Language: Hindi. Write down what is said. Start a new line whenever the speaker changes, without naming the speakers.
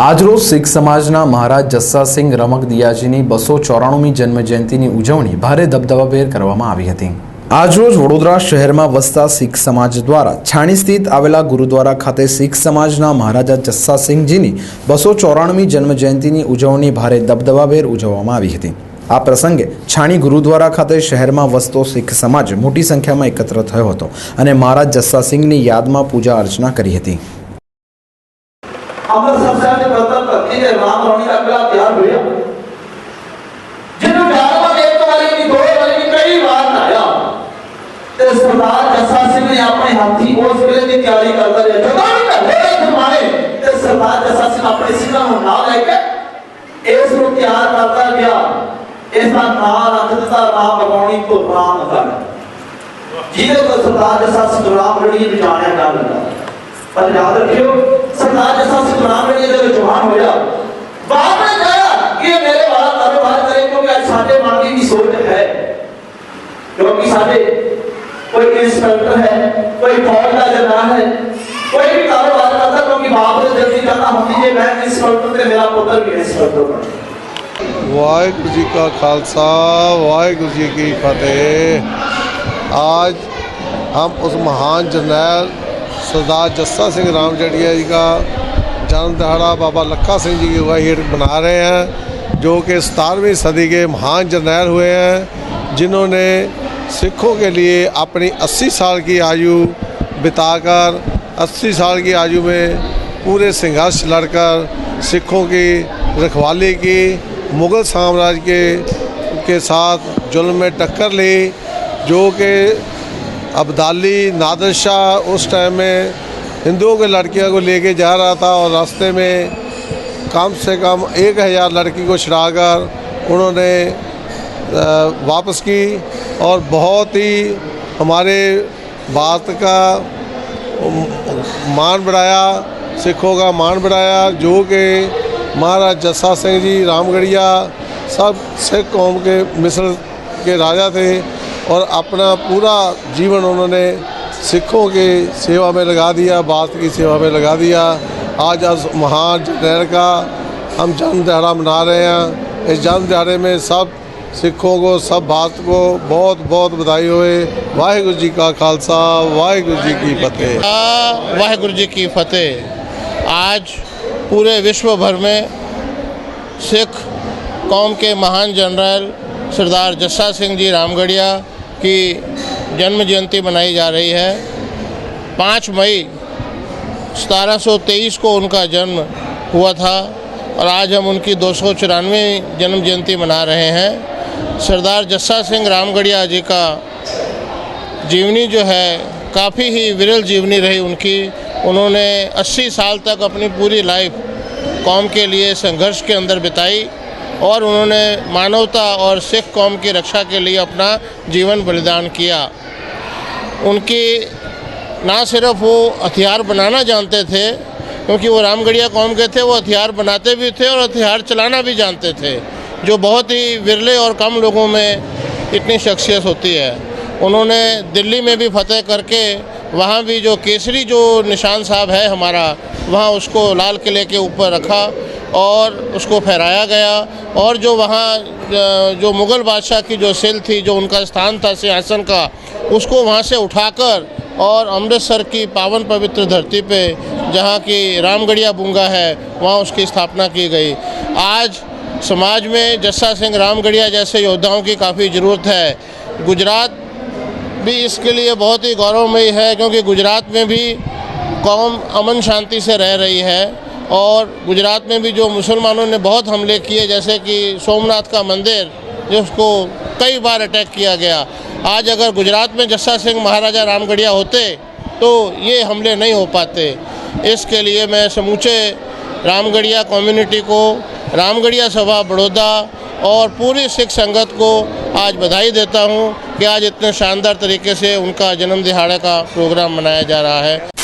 આજરોજ શીખ સમાજના મહારાજ જસ્સાસિંહ રમકદિયાજીની 294મી જન્મજયંતિની ઉજવણી ભારે દબદબાભેર કરવામાં આવી હતી। આજરોજ વડોદરા શહેરમાં વસતા શીખ સમાજ દ્વારા છાણી સ્થિત આવેલા ગુરુદ્વારા ખાતે શીખ સમાજના મહારાજા જસ્સાસિંહજીની 294મી જન્મજયંતિની ઉજવણી ભારે દબદબાભેર ઉજવવામાં આવી હતી। આ પ્રસંગે છાણી ગુરુદ્વારા ખાતે શહેરમાં વસતો શીખ સમાજ મોટી સંખ્યામાં એકત્ર થયો હતો અને મહારાજ જસ્સાસિંહની યાદમાં પૂજા અર્ચના કરી હતી।
अमृतसर से बदल धरती के राम रौनी का अगला तैयार हुआ जिन्होंने प्यार में एक वाली की दो वाली की कई बार आया तो सरदार जस्सासिंह ने अपने हाथी उस वेले की तैयारी करता रहा जवान पहले जमाने ते सरदार जस्सासिंह अपने सिंह को नाम लेके इस को तैयार करता गया। इसका नाम रख दिता राम रौनी को रामगढ़ जिसे तो सरदार जस्सासिंह रामगढ़ की जाने का लगा। पर याद रखियो सरदार जस्सासिंह रामगढ़ जब जवान होया बाद में गया कि मेरे वाला कारोबार करे क्योंकि आज साडे मांगी की सोच है क्योंकि साडे कोई इंस्पेक्टर है कोई फौज का जवान है कोई भी कारोबार करता क्योंकि बाप से जल्दी जाना होती है मैं इंस्पेक्टर ते मेरा पुत्र भी इंस्पेक्टर बने।
वाहिगुरू जी का खालसा वाहिगुरू जी की फतेह। आज हम उस महान जर्नैल सरदार जस्सासिंह रामगढ़िया जी का जन्म दिहाड़ा बाबा लखा सिंह जी की अगुवाई हेठ मना रहे हैं, जो कि 17वीं सदी के महान जर्नैल हुए हैं, जिन्होंने सिखों के लिए अपनी 80 साल की आयु बिताकर 80 साल की आयु में पूरे संघर्ष लड़कर सिखों की रखवाली की, मुग़ल साम्राज्य के साथ जुल्म में टक्कर ली। जो कि अब्दाली नादिर शाह उस टाइम में हिंदुओं के लड़कियों को लेके जा रहा था और रास्ते में कम से कम 1000 लड़की को छुड़ाकर उन्होंने वापस की और बहुत ही हमारे बात का मान बढ़ाया, सिखों का मान बढ़ाया। जो कि महाराज जस्सासिंह जी रामगढ़िया सब सिख कौम के मिस्र के राजा थे और अपना पूरा जीवन उन्होंने सिखों की सेवा में लगा दिया, बात की सेवा में लगा दिया। आज महान जर्नैल का हम जन्म दिहाड़ा मना रहे हैं। इस जन्म दिहाड़े में सब सिखों को सब बात को बहुत बहुत बधाई होए। वाहिगुरू जी का खालसा वाहिगुरू जी की फतेह।
वाहिगुरू जी की फतेह। आज पूरे विश्व भर में सिख कौम के महान जनरल सरदार जस्सासिंह जी रामगढ़िया की जन्म जयंती मनाई जा रही है। 5 मई 1723 को उनका जन्म हुआ था और आज हम उनकी 294वीं जन्म जयंती मना रहे हैं। सरदार जस्सासिंह रामगढ़िया जी का जीवनी जो है काफ़ी ही विरल जीवनी रही उनकी। उन्होंने 80 साल तक अपनी पूरी लाइफ कौम के लिए संघर्ष के अंदर बिताई और उन्होंने मानवता और सिख कौम की रक्षा के लिए अपना जीवन बलिदान किया। उनकी ना सिर्फ वो हथियार बनाना जानते थे, क्योंकि वो रामगढ़िया कौम के थे, वो हथियार बनाते भी थे और हथियार चलाना भी जानते थे, जो बहुत ही विरले और कम लोगों में इतनी शख्सियत होती है। उन्होंने दिल्ली में भी फतेह करके वहाँ भी जो केसरी जो निशान साहब है हमारा, वहाँ उसको लाल किले के ऊपर रखा और उसको फहराया गया और जो वहाँ जो मुग़ल बादशाह की जो सिल थी, जो उनका स्थान था सिंहासन का, उसको वहाँ से उठाकर और अमृतसर की पावन पवित्र धरती पे जहाँ की रामगढ़िया बुंगा है वहाँ उसकी स्थापना की गई। आज समाज में जस्सासिंह रामगढ़िया जैसे योद्धाओं की काफ़ी ज़रूरत है। गुजरात भी इसके लिए बहुत ही गौरवमयी है, क्योंकि गुजरात में भी कौम अमन शांति से रह रही है और गुजरात में भी जो मुसलमानों ने बहुत हमले किए, जैसे कि सोमनाथ का मंदिर जिसको कई बार अटैक किया गया, आज अगर गुजरात में जस्सासिंह महाराजा रामगढ़िया होते तो ये हमले नहीं हो पाते। इसके लिए मैं समूचे रामगढ़िया कम्युनिटी को, रामगढ़िया सभा बड़ौदा और पूरी सिख संगत को आज बधाई देता हूँ कि आज इतने शानदार तरीके से उनका जन्म दिहाड़े का प्रोग्राम मनाया जा रहा है।